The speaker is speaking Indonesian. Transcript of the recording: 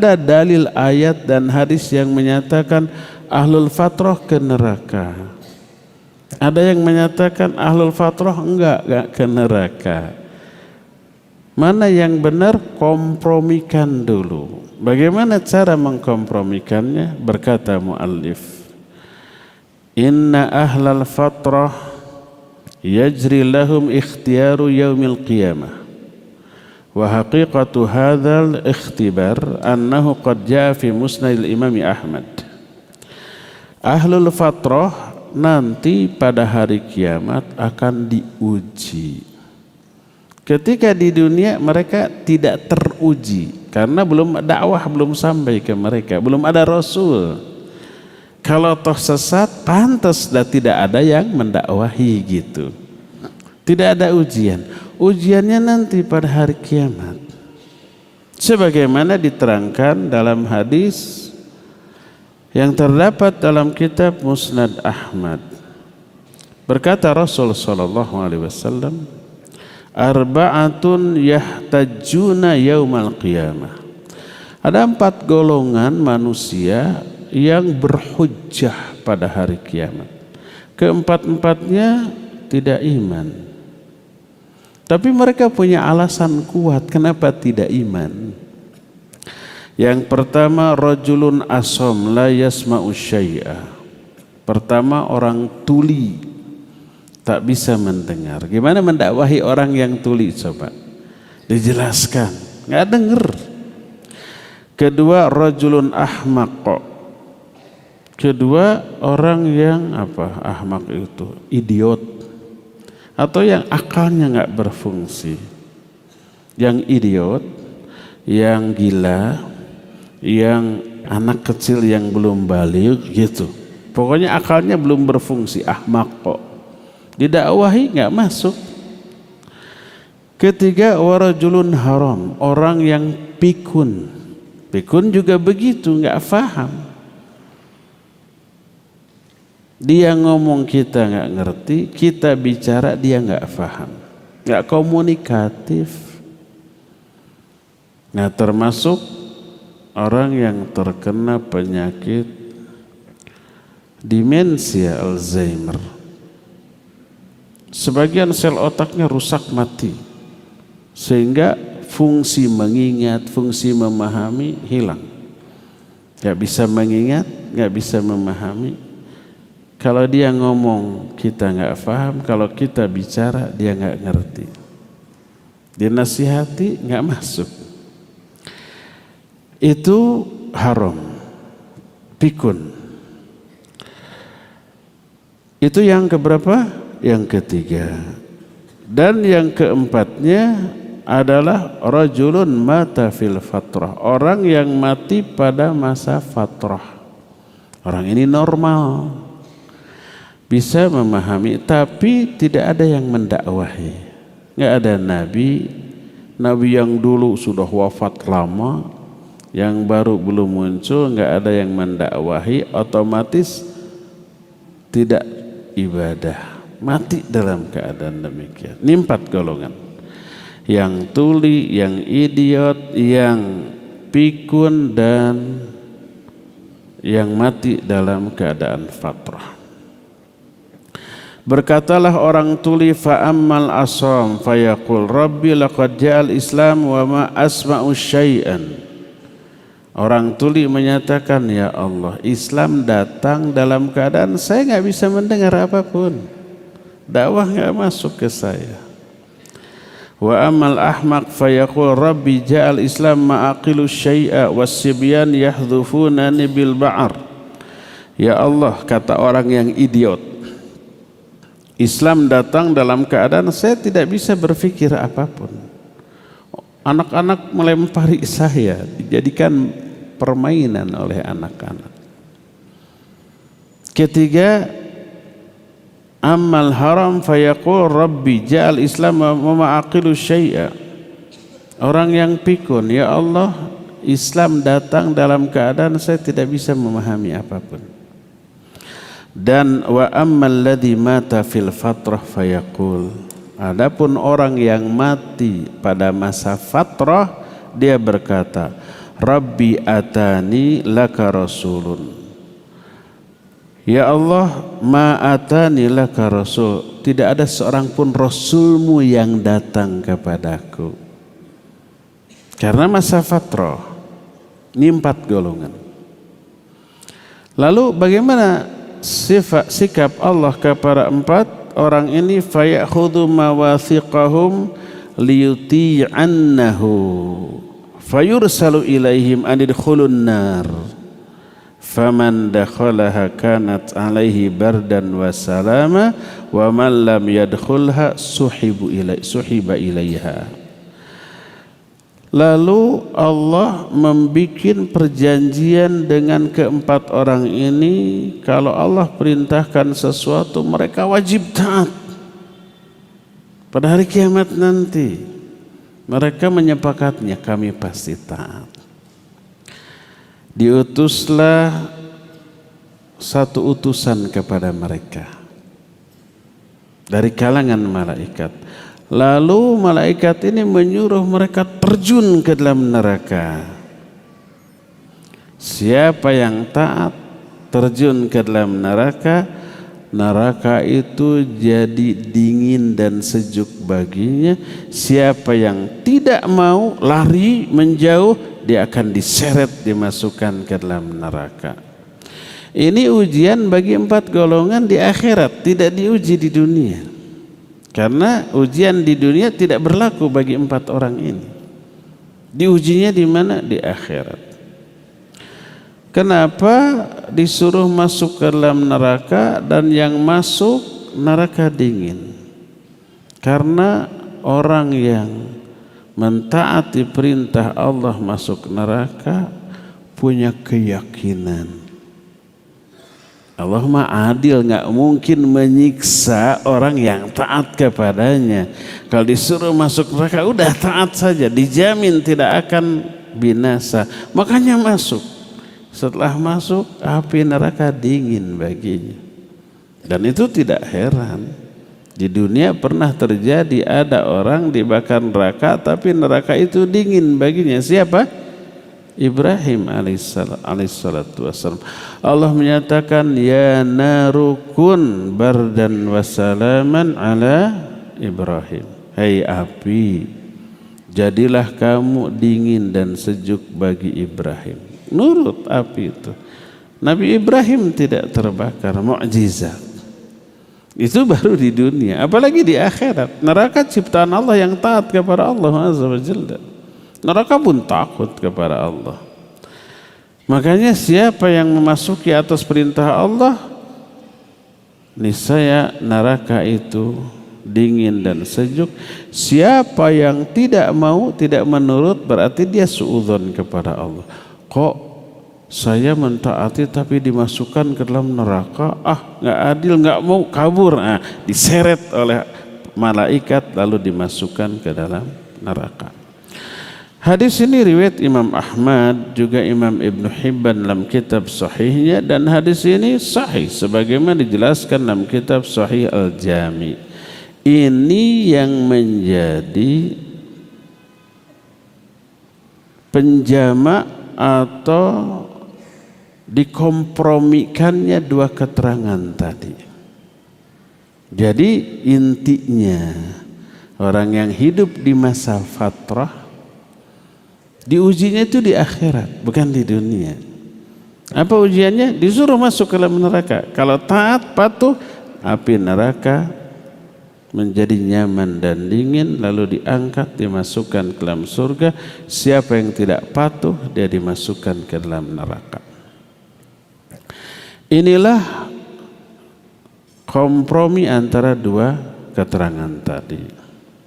Ada dalil ayat dan hadis yang menyatakan ahlul fatrah ke neraka. Ada yang menyatakan ahlul fatrah enggak ke neraka. Mana yang benar? Kompromikan dulu. Bagaimana cara mengkompromikannya? Berkata muallif, inna ahlal fatrah yajri lahum ikhtiyaru yaumil qiyamah. Wa haqiqatu hadzal ikhtibar annahu qad jaa fi musnadil Imam Ahmad. Ahlul fatrah nanti pada hari kiamat akan diuji. Ketika di dunia mereka tidak teruji karena dakwah belum sampai ke mereka, belum ada rasul. Kalau toh sesat, pantas dan tidak ada yang mendakwahi gitu. Tidak ada ujian. Ujiannya nanti pada hari kiamat. Sebagaimana diterangkan dalam hadis yang terdapat dalam kitab Musnad Ahmad. Berkata Rasul sallallahu alaihi wasallam, arba'atun yahtajuna yaumal qiyamah. Ada 4 golongan manusia yang berhujjah pada hari kiamat. Keempat-empatnya tidak iman. Tapi mereka punya alasan kuat kenapa tidak iman. Yang pertama, rajulun asom la yasma'u syai'a. Pertama, orang tuli, tak bisa mendengar. Gimana mendakwahi orang yang tuli coba? Dijelaskan, nggak denger. Kedua, rajulun ahmaq. Kedua, orang yang apa? Ahmaq itu idiot, atau yang akalnya nggak berfungsi. Yang idiot, yang gila, yang anak kecil yang belum balik gitu. Pokoknya akalnya belum berfungsi, ahmaq kok. Didakwahi nggak masuk. Ketiga, warajulun haram, orang yang pikun. Pikun juga begitu, nggak faham. Dia ngomong kita nggak ngerti, kita bicara dia nggak faham, nggak komunikatif. Nah, termasuk orang yang terkena penyakit demensia Alzheimer. Sebagian sel otaknya rusak mati, sehingga fungsi mengingat, fungsi memahami hilang. Gak bisa mengingat, gak bisa memahami. Kalau dia ngomong kita gak paham, kalau kita bicara dia gak ngerti. Dinasihati gak masuk. Itu haram, pikun. Itu yang keberapa? Yang ketiga. Dan yang keempatnya adalah rajulun mata fil fatrah, orang yang mati pada masa fatrah. Orang ini normal, bisa memahami, tapi tidak ada yang mendakwahi. Nggak ada nabi yang dulu sudah wafat lama, yang baru belum muncul, nggak ada yang mendakwahi, otomatis tidak ibadah, mati dalam keadaan demikian. Ini 4 golongan, yang tuli, yang idiot, yang pikun, dan yang mati dalam keadaan fatrah. Berkatalah orang tuli, fa'ammal asam fayaqul rabbi laqad ja'al islam wa ma asma'u syai'an. Orang tuli menyatakan, ya Allah, Islam datang dalam keadaan saya nggak bisa mendengar apapun, dakwah nggak masuk ke saya. Wa amal ahmaq fayaqul rabbi ja'al islam ma'aqilu syai'a was-sibyan yahdhufunani bil ba'ar. Ya Allah, kata orang yang idiot, Islam datang dalam keadaan saya tidak bisa berpikir apapun. Anak-anak melempari saya, dijadikan permainan oleh anak-anak. Ketiga, amal haram fayaqul rabbi ja'al islam wa ma'aqilu syai'a. Orang yang pikun, ya Allah, Islam datang dalam keadaan saya tidak bisa memahami apapun. Dan wa ammal ladzi mata fil fatrah fayaqul, adapun orang yang mati pada masa fatrah, dia berkata, Rabbi atani laka rasulun. Ya Allah, ma atani laka rasul, tidak ada seorang pun rasulmu yang datang kepadaku. Karena masa fatrah, ini 4 golongan. Lalu bagaimana sikap Allah kepada 4 orang ini? Fayakhudhu mawathiqahum liyuti'annahu fayursalu ilaihim anidkhulun nar faman dakhalaha kanat alaihi bardan wa salama wa man lam yadkhulha suhiba ilaiha. Lalu Allah membikin perjanjian dengan ke-4 orang ini, kalau Allah perintahkan sesuatu mereka wajib taat. Pada hari kiamat nanti mereka menyepakatnya, kami pasti taat. Diutuslah satu utusan kepada mereka dari kalangan malaikat. Lalu malaikat ini menyuruh mereka terjun ke dalam neraka. Siapa yang taat terjun ke dalam neraka, neraka itu jadi dingin dan sejuk baginya. Siapa yang tidak mau lari menjauh, dia akan diseret, dimasukkan ke dalam neraka. Ini ujian bagi 4 golongan di akhirat, tidak diuji di dunia. Karena ujian di dunia tidak berlaku bagi 4 orang ini. Diujinya di mana? Di akhirat. Kenapa disuruh masuk ke dalam neraka dan yang masuk neraka dingin? Karena orang yang mentaati perintah Allah masuk neraka punya keyakinan Allah mah adil, nggak mungkin menyiksa orang yang taat kepadanya. Kalau disuruh masuk neraka udah taat saja, dijamin tidak akan binasa. Makanya masuk. Setelah masuk, api neraka dingin baginya. Dan itu tidak heran. Di dunia pernah terjadi ada orang dibakar neraka, tapi neraka itu dingin baginya. Siapa? Ibrahim alaihissalatu wassalam. Allah menyatakan, ya narukun bardan wassalaman ala Ibrahim. Hai api, jadilah kamu dingin dan sejuk bagi Ibrahim. Nurut api itu. Nabi Ibrahim tidak terbakar, mukjizat. Itu baru di dunia, apalagi di akhirat. Neraka ciptaan Allah yang taat kepada Allah Azza wa Jalla. Neraka pun takut kepada Allah. Makanya siapa yang memasuki atas perintah Allah, niscaya neraka itu dingin dan sejuk. Siapa yang tidak mau, tidak menurut, berarti dia suudzon kepada Allah. Kok saya mentaati tapi dimasukkan ke dalam neraka? Nggak adil, nggak mau, kabur. Diseret oleh malaikat lalu dimasukkan ke dalam neraka. Hadis ini riwayat Imam Ahmad, juga Imam Ibn Hibban dalam kitab sahihnya, dan hadis ini sahih sebagaimana dijelaskan dalam kitab Sahih Al-Jami. Ini yang menjadi penjama atau dikompromikannya 2 keterangan tadi. Jadi intinya orang yang hidup di masa fatrah diujinya itu di akhirat, bukan di dunia. Apa ujiannya? Disuruh masuk ke dalam neraka. Kalau taat, patuh, api neraka menjadi nyaman dan dingin, lalu diangkat, dimasukkan ke dalam surga. Siapa yang tidak patuh, dia dimasukkan ke dalam neraka. Inilah kompromi antara 2 keterangan tadi.